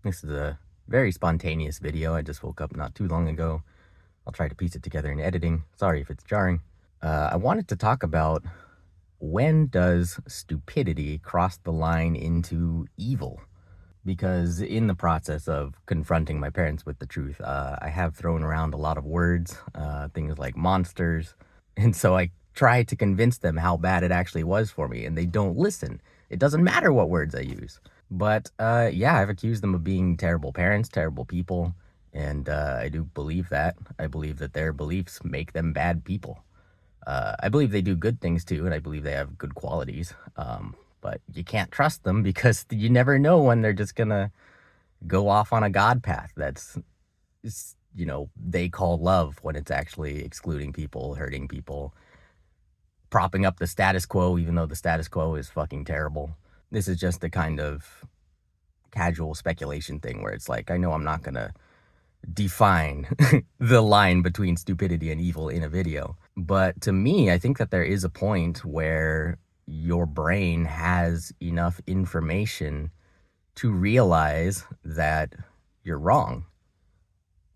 This is a very spontaneous video. I just woke up not too long ago. I'll try to piece it together in editing. Sorry if it's jarring. I wanted to talk about, when does stupidity cross the line into evil? Because in the process of confronting my parents with the truth, I have thrown around a lot of words, things like monsters. And so I try to convince them how bad it actually was for me, and they don't listen. It doesn't matter what words I use. But yeah, I've accused them of being terrible parents, terrible people, and I do believe that. I believe that their beliefs make them bad people. I believe they do good things too, and I believe they have good qualities. But you can't trust them because you never know when they're just gonna go off on a God path that's, they call love when it's actually excluding people, hurting people, propping up the status quo, even though the status quo is fucking terrible. This is just the kind of casual speculation thing where it's like, I know I'm not gonna define the line between stupidity and evil in a video. But to me, I think that there is a point where your brain has enough information to realize that you're wrong.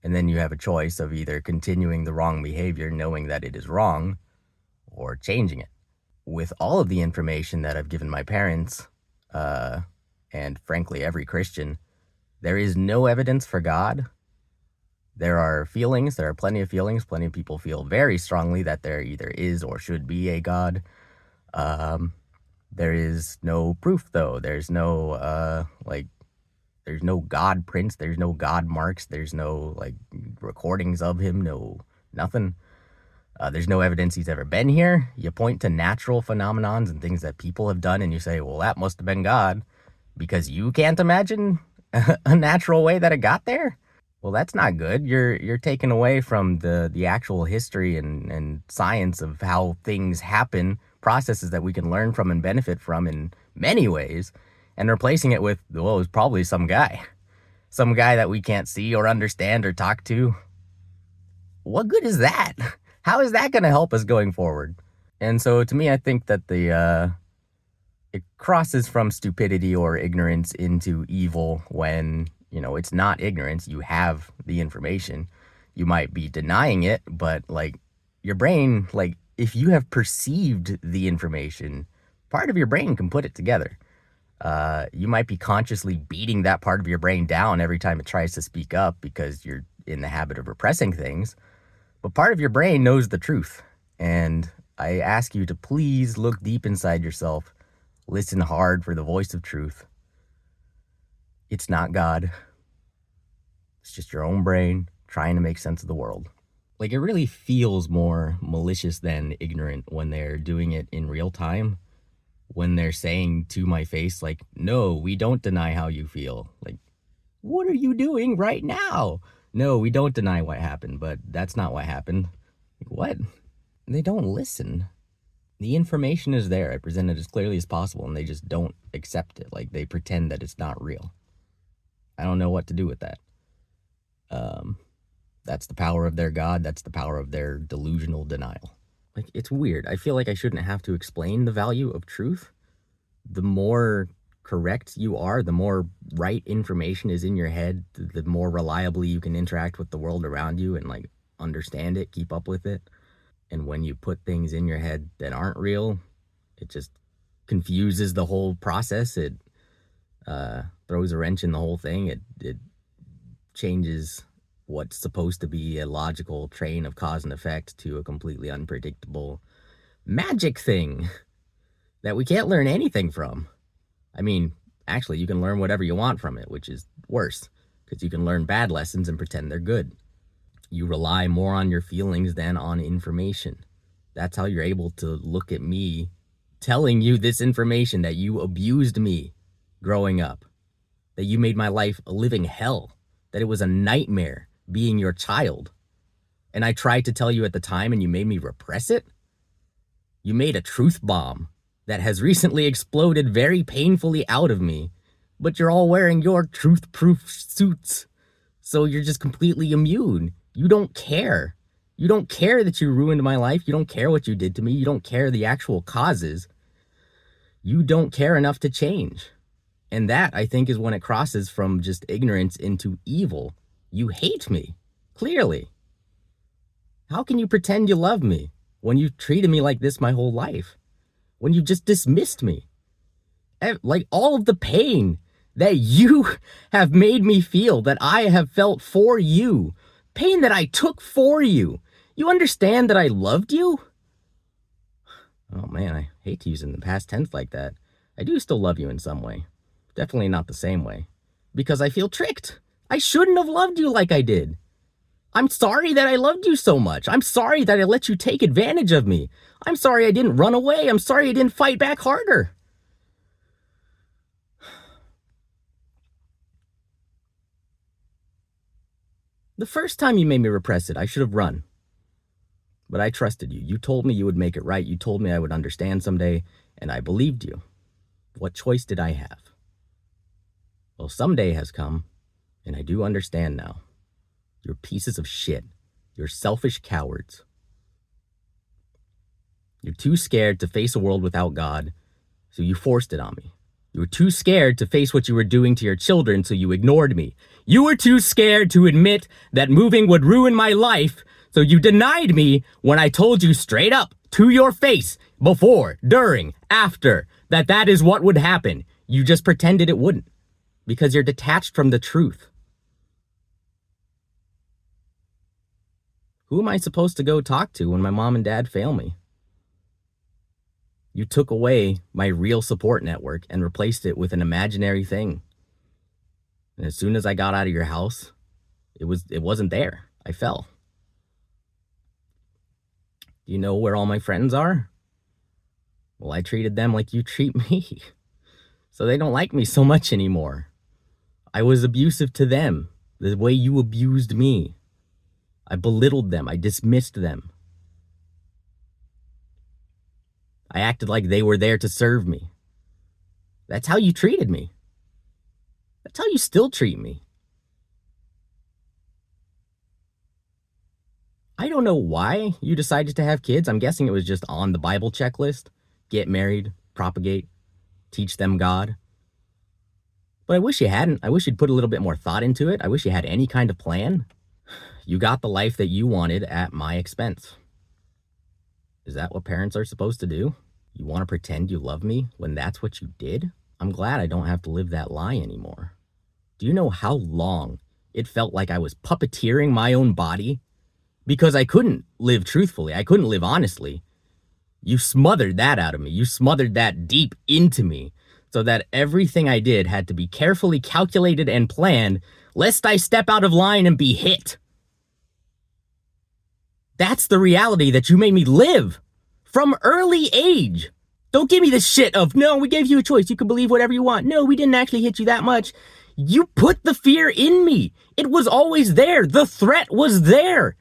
And then you have a choice of either continuing the wrong behavior, knowing that it is wrong, or changing it. With all of the information that I've given my parents, and frankly every Christian, there is no evidence for God. There are feelings, there are plenty of feelings. Plenty of people feel very strongly that there either is or should be a God. There is no proof, though. There's no, there's no God prints, there's no God marks, there's no, recordings of him, nothing. There's no evidence he's ever been here. You point to natural phenomenons and things that people have done, and you say, well, that must have been God, because you can't imagine a natural way that it got there? Well, that's not good. You're taking away from the actual history and science of how things happen, processes that we can learn from and benefit from in many ways, and replacing it with, well, it was probably some guy that we can't see or understand or talk to. What good is that? How is that going to help us going forward? And so to me, I think that it crosses from stupidity or ignorance into evil when, it's not ignorance. You have the information. You might be denying it, but your brain, if you have perceived the information, part of your brain can put it together. You might be consciously beating that part of your brain down every time it tries to speak up because you're in the habit of repressing things. But part of your brain knows the truth. And I ask you to please look deep inside yourself. Listen hard for the voice of truth. It's not God. It's just your own brain trying to make sense of the world. It really feels more malicious than ignorant when they're doing it in real time. When they're saying to my face, no, we don't deny how you feel. What are you doing right now? No, we don't deny what happened, but that's not what happened. What? They don't listen. The information is there. I present it as clearly as possible, and they just don't accept it. They pretend that it's not real. I don't know what to do with that. That's the power of their God. That's the power of their delusional denial. It's weird. I feel like I shouldn't have to explain the value of truth. The more correct you are, the more right information is in your head, the more reliably you can interact with the world around you and understand it, keep up with it. And when you put things in your head that aren't real, it just confuses the whole process. It throws a wrench in the whole thing. It changes what's supposed to be a logical train of cause and effect to a completely unpredictable magic thing that we can't learn anything from. I mean, actually, you can learn whatever you want from it, which is worse, because you can learn bad lessons and pretend they're good. You rely more on your feelings than on information. That's how you're able to look at me telling you this information, that you abused me growing up, that you made my life a living hell, that it was a nightmare being your child. And I tried to tell you at the time and you made me repress it. You made a truth bomb that has recently exploded very painfully out of me, but you're all wearing your truth-proof suits. So you're just completely immune. You don't care. You don't care that you ruined my life. You don't care what you did to me. You don't care the actual causes. You don't care enough to change. And that, I think, is when it crosses from just ignorance into evil. You hate me, clearly. How can you pretend you love me when you treated me like this my whole life? When you just dismissed me? Like all of the pain that you have made me feel, that I have felt for you, pain that I took for you. You understand that I loved you? Oh man, I hate to use it in the past tense like that. I do still love you in some way. Definitely not the same way. Because I feel tricked. I shouldn't have loved you like I did. I'm sorry that I loved you so much. I'm sorry that I let you take advantage of me. I'm sorry I didn't run away. I'm sorry I didn't fight back harder. The first time you made me repress it, I should have run. But I trusted you. You told me you would make it right. You told me I would understand someday, and I believed you. What choice did I have? Well, someday has come, and I do understand now. You're pieces of shit. You're selfish cowards. You're too scared to face a world without God, so you forced it on me. You were too scared to face what you were doing to your children, so you ignored me. You were too scared to admit that moving would ruin my life, so you denied me when I told you straight up to your face, before, during, after, that that is what would happen. You just pretended it wouldn't, because you're detached from the truth. Who am I supposed to go talk to when my mom and dad fail me? You took away my real support network and replaced it with an imaginary thing. And as soon as I got out of your house, it wasn't there. I fell. Do you know where all my friends are? Well, I treated them like you treat me. So they don't like me so much anymore. I was abusive to them, the way you abused me. I belittled them. I dismissed them. I acted like they were there to serve me. That's how you treated me. That's how you still treat me. I don't know why you decided to have kids. I'm guessing it was just on the Bible checklist. Get married, propagate, teach them God. But I wish you hadn't. I wish you'd put a little bit more thought into it. I wish you had any kind of plan. You got the life that you wanted at my expense. Is that what parents are supposed to do? You want to pretend you love me when that's what you did? I'm glad I don't have to live that lie anymore. Do you know how long it felt like I was puppeteering my own body? Because I couldn't live truthfully. I couldn't live honestly. You smothered that out of me. You smothered that deep into me so that everything I did had to be carefully calculated and planned, lest I step out of line and be hit. That's the reality that you made me live from early age. Don't give me this shit of, no, we gave you a choice. You can believe whatever you want. No, we didn't actually hit you that much. You put the fear in me. It was always there. The threat was there.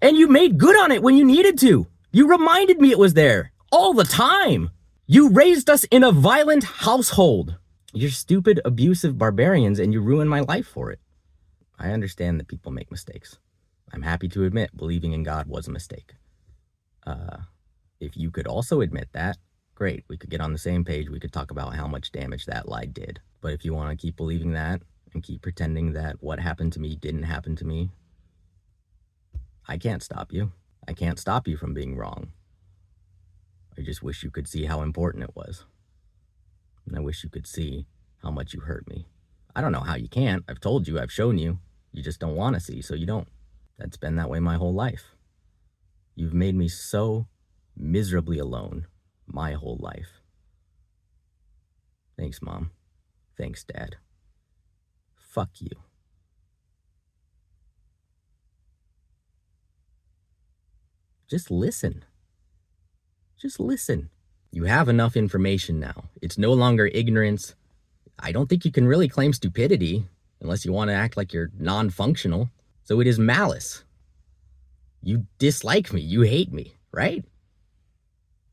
And you made good on it when you needed to. You reminded me it was there all the time. You raised us in a violent household. You're stupid, abusive barbarians, and you ruined my life for it. I understand that people make mistakes. I'm happy to admit believing in God was a mistake. If you could also admit that, great. We could get on the same page. We could talk about how much damage that lie did. But if you want to keep believing that and keep pretending that what happened to me didn't happen to me, I can't stop you. I can't stop you from being wrong. I just wish you could see how important it was. And I wish you could see how much you hurt me. I don't know how you can't. I've told you, I've shown you. You just don't want to see, so you don't. That's been that way my whole life. You've made me so miserably alone my whole life. Thanks, Mom. Thanks, Dad. Fuck you. Just listen. Just listen. You have enough information now. It's no longer ignorance. I don't think you can really claim stupidity unless you want to act like you're non-functional. So it is malice. You dislike me. You hate me, right?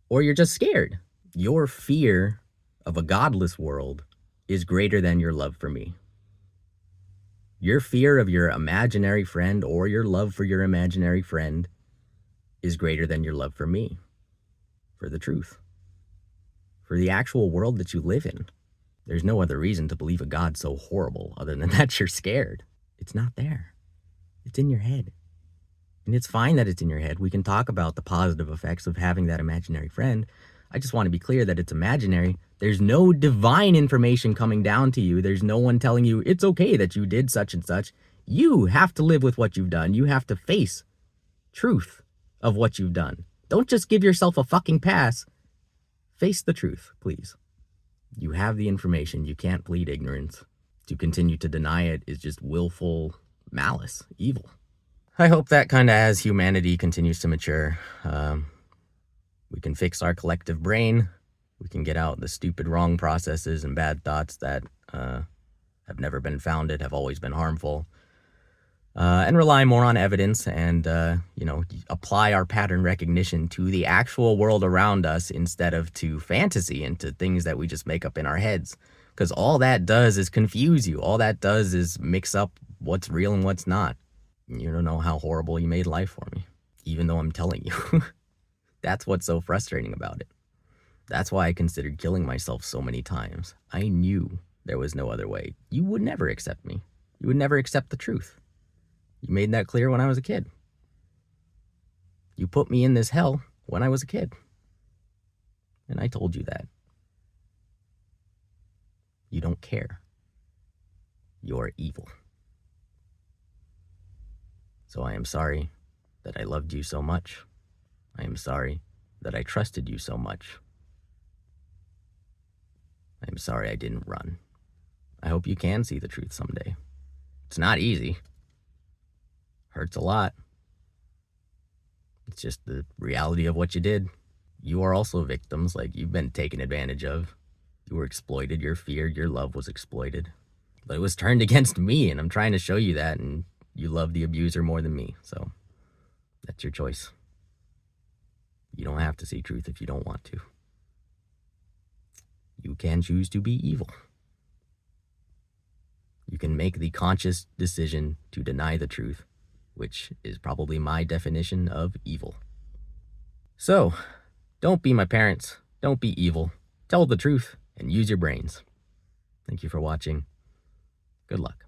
Or you're just scared. Your fear of a godless world is greater than your love for me. Your fear of your imaginary friend or your love for your imaginary friend is greater than your love for me, for the truth, for the actual world that you live in. There's no other reason to believe a God so horrible other than that you're scared. It's not there. It's in your head. And it's fine that it's in your head. We can talk about the positive effects of having that imaginary friend. I just want to be clear that it's imaginary. There's no divine information coming down to you. There's no one telling you it's okay that you did such and such. You have to live with what you've done. You have to face truth of what you've done. Don't just give yourself a fucking pass. Face the truth, please. You have the information. You can't plead ignorance. To continue to deny it is just willful malice, evil. I hope that kind of as humanity continues to mature, we can fix our collective brain. We can get out the stupid wrong processes and bad thoughts that have never been founded, have always been harmful, and rely more on evidence and, apply our pattern recognition to the actual world around us instead of to fantasy and to things that we just make up in our heads. Because all that does is confuse you. All that does is mix up what's real and what's not. You don't know how horrible you made life for me, even though I'm telling you. That's what's so frustrating about it. That's why I considered killing myself so many times. I knew there was no other way. You would never accept me. You would never accept the truth. You made that clear when I was a kid. You put me in this hell when I was a kid. And I told you that. You don't care. You're evil. So I am sorry that I loved you so much. I am sorry that I trusted you so much. I am sorry I didn't run. I hope you can see the truth someday. It's not easy. Hurts a lot. It's just the reality of what you did. You are also victims, like you've been taken advantage of. You were exploited, your fear, your love was exploited. But it was turned against me, and I'm trying to show you that, and you love the abuser more than me, so that's your choice. You don't have to see truth if you don't want to. You can choose to be evil. You can make the conscious decision to deny the truth, which is probably my definition of evil. So, don't be my parents. Don't be evil. Tell the truth and use your brains. Thank you for watching. Good luck.